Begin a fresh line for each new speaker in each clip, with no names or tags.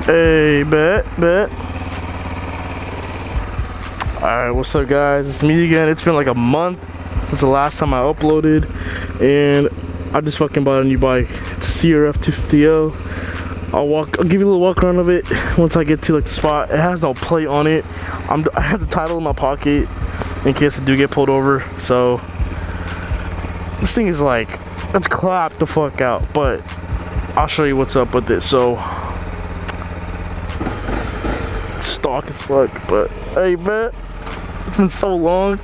Hey, bet. Alright, what's up guys? It's me again. It's been like a month since the last time I uploaded, and I just fucking bought a new bike. It's a Crf250L. I'll give you a little walk around of it once I get to like the spot. It has no plate on it. I have the title in my pocket in case I do get pulled over. So this thing is like, let's clap the fuck out, but I'll show you what's up with it. So it's stock as fuck, but hey man, it's been so long.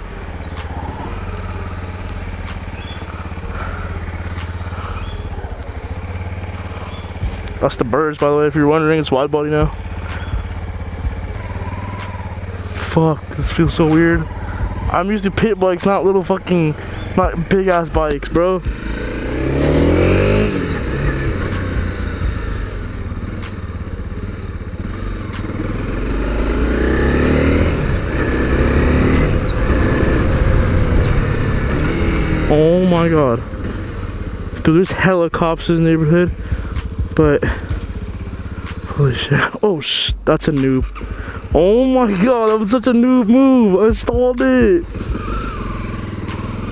That's the birds, by the way, if you're wondering. It's wide body now. Fuck, this feels so weird. I'm used to pit bikes, not little fucking, not big ass bikes, bro. Oh my god. Dude, there's hella cops in the neighborhood. But holy shit. Oh that's a noob. Oh my god, that was such a noob move. I stalled it.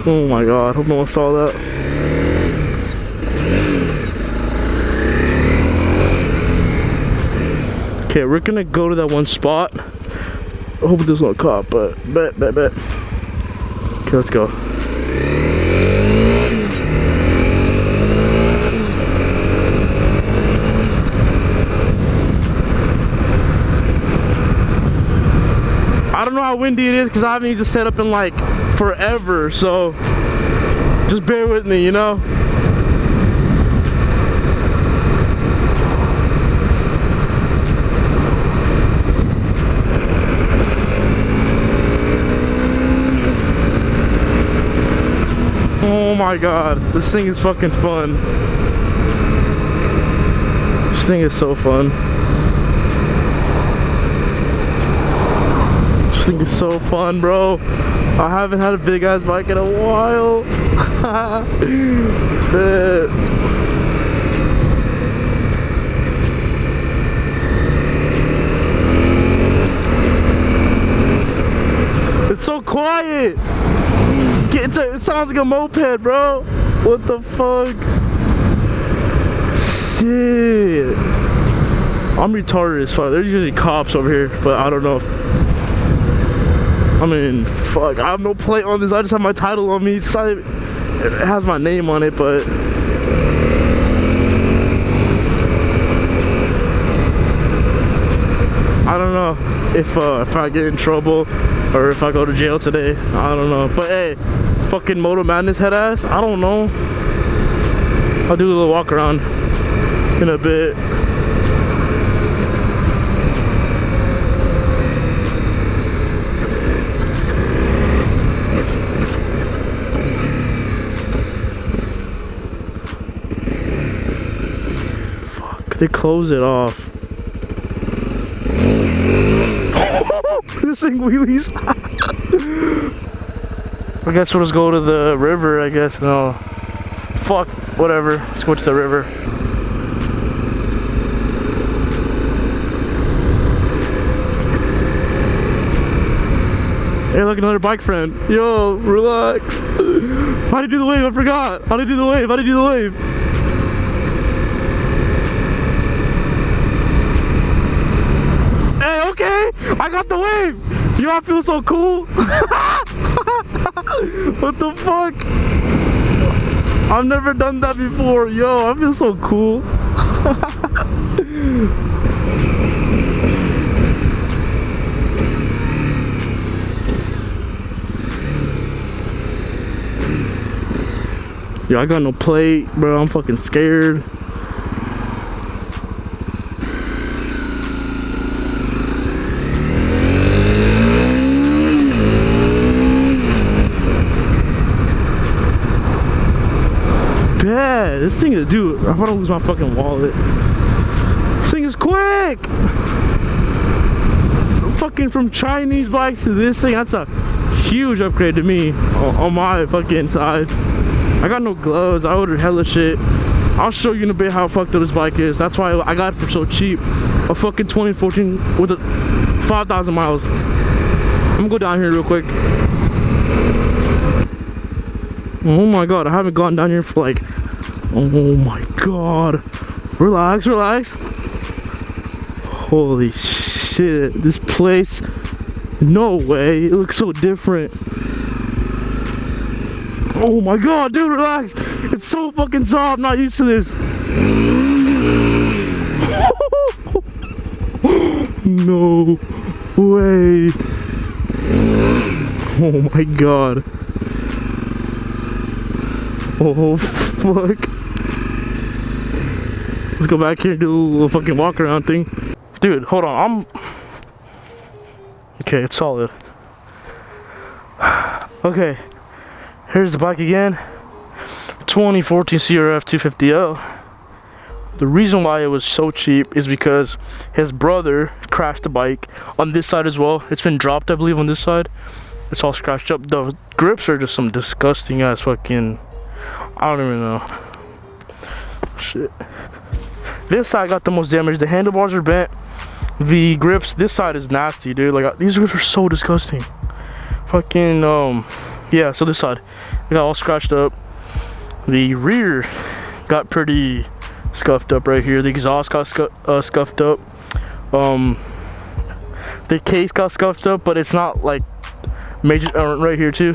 Oh my god, hope no one saw that. Okay, we're gonna go to that one spot. I hope there's no cop, but bet. Okay, let's go. I don't know how windy it is because I haven't used to set up in like forever, so just bear with me, you know? Oh my god, this thing is fucking fun. This thing is so fun. This thing is so fun, bro. I haven't had a big ass bike in a while. It's so quiet. It sounds like a moped, bro. What the fuck? Shit. I'm retarded as fuck. There's usually cops over here, but I don't know if, I mean, fuck, I have no plate on this. I just have my title on me. It has my name on it, but I don't know if I get in trouble or if I go to jail today. I don't know. But hey, fucking Moto Madness head ass, I don't know. I'll do a little walk around in a bit. They closed it off. This thing wheelies. I guess we'll just go to the river, I guess. No. Fuck, whatever. Let's go to the river. Hey, look, another bike friend. Yo, relax. How do you do the wave? I forgot. How do you do the wave? How do you do the wave? Okay, I got the wave. Yo, I feel so cool. What the fuck? I've never done that before. Yo, I feel so cool. Yo, I got no plate, bro. I'm fucking scared. Yeah, this thing is, dude, I wanna lose my fucking wallet. This thing is quick! It's fucking from Chinese bikes to this thing, that's a huge upgrade to me on my fucking side. I got no gloves, I ordered hella shit. I'll show you in a bit how fucked up this bike is. That's why I got it for so cheap. A fucking 2014 with a 5,000 miles. I'm gonna go down here real quick. Oh my god, I haven't gone down here for like, oh my god. Relax, relax. Holy shit, this place, no way, it looks so different. Oh my god, dude, relax. It's so fucking soft, I'm not used to this. No way. Oh my god. Oh fuck. Let's go back here and do a little fucking walk around thing. Dude, hold on, okay, it's solid. Okay, here's the bike again. 2014 CRF250L. The reason why it was so cheap is because his brother crashed the bike on this side as well. It's been dropped, I believe, on this side. It's all scratched up. The grips are just some disgusting ass fucking, I don't even know. Shit. This side got the most damage. The handlebars are bent. The grips, this side is nasty, dude. Like, these grips are so disgusting. Fucking, yeah, so this side, it got all scratched up. The rear got pretty scuffed up right here. The exhaust got scuffed up. The case got scuffed up, but it's not like major. Right here too,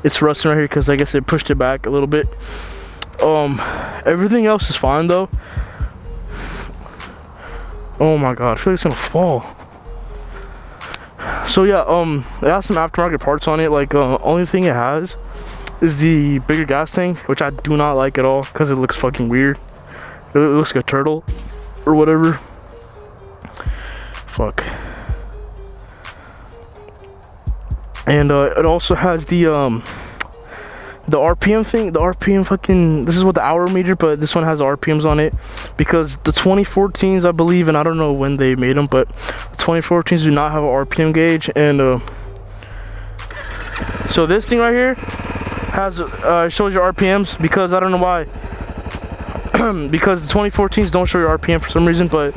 it's rusting right here because I guess it pushed it back a little bit. Everything else is fine though. Oh my god, I feel like it's gonna fall. So yeah, it has some aftermarket parts on it. Like, only thing it has is the bigger gas tank, which I do not like at all because it looks fucking weird. It looks like a turtle or whatever. Fuck. And it also has the RPM thing. The RPM fucking, this is what the hour meter, but this one has RPMs on it because the 2014s, I believe, and I don't know when they made them, but the 2014s do not have an RPM gauge. And so this thing right here has shows your RPMs, because I don't know why. Because the 2014s don't show your RPM for some reason, but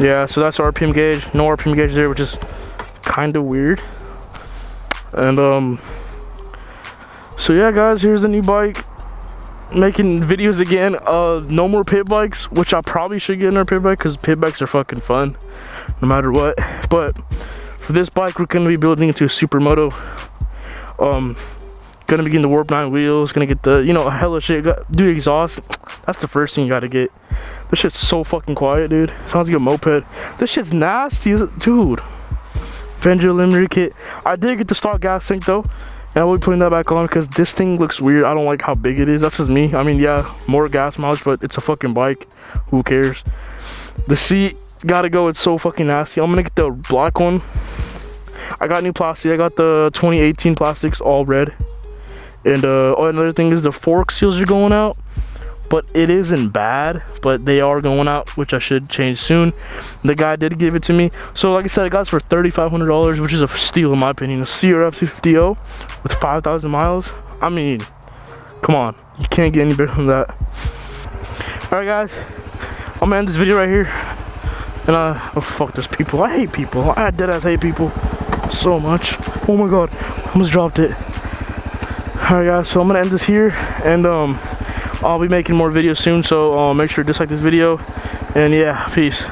yeah, so that's RPM gauge. No RPM gauge there, which is kind of weird. And so yeah guys, here's the new bike. Making videos again. No more pit bikes, which I probably should get another pit bike because pit bikes are fucking fun no matter what. But for this bike, we're gonna be building into a supermoto. Gonna be getting the Warp 9 wheels, gonna get the, you know, hella shit. Do exhaust, that's the first thing you gotta get. This shit's so fucking quiet, dude. Sounds like a moped. This shit's nasty, dude. Fender eliminator kit. I did get the stock gas tank though, and I will be putting that back on because this thing looks weird. I don't like how big it is. That's just me. I mean, yeah, more gas mileage, but it's a fucking bike. Who cares? The seat, gotta go. It's so fucking nasty. I'm gonna get the black one. I got new plastic. I got the 2018 plastics, all red. And another thing is the fork seals are going out, but it isn't bad, but they are going out, which I should change soon. The guy did give it to me, so like I said, I got it for $3,500, which is a steal in my opinion. A CRF250L with 5,000 miles. I mean, come on, you can't get any better than that. All right guys, I'm gonna end this video right here. And oh fuck, there's people. I hate people. I deadass hate people so much. Oh my god, I almost dropped it. Alright guys, so I'm gonna end this here, and I'll be making more videos soon, so make sure to dislike this video, and yeah, peace.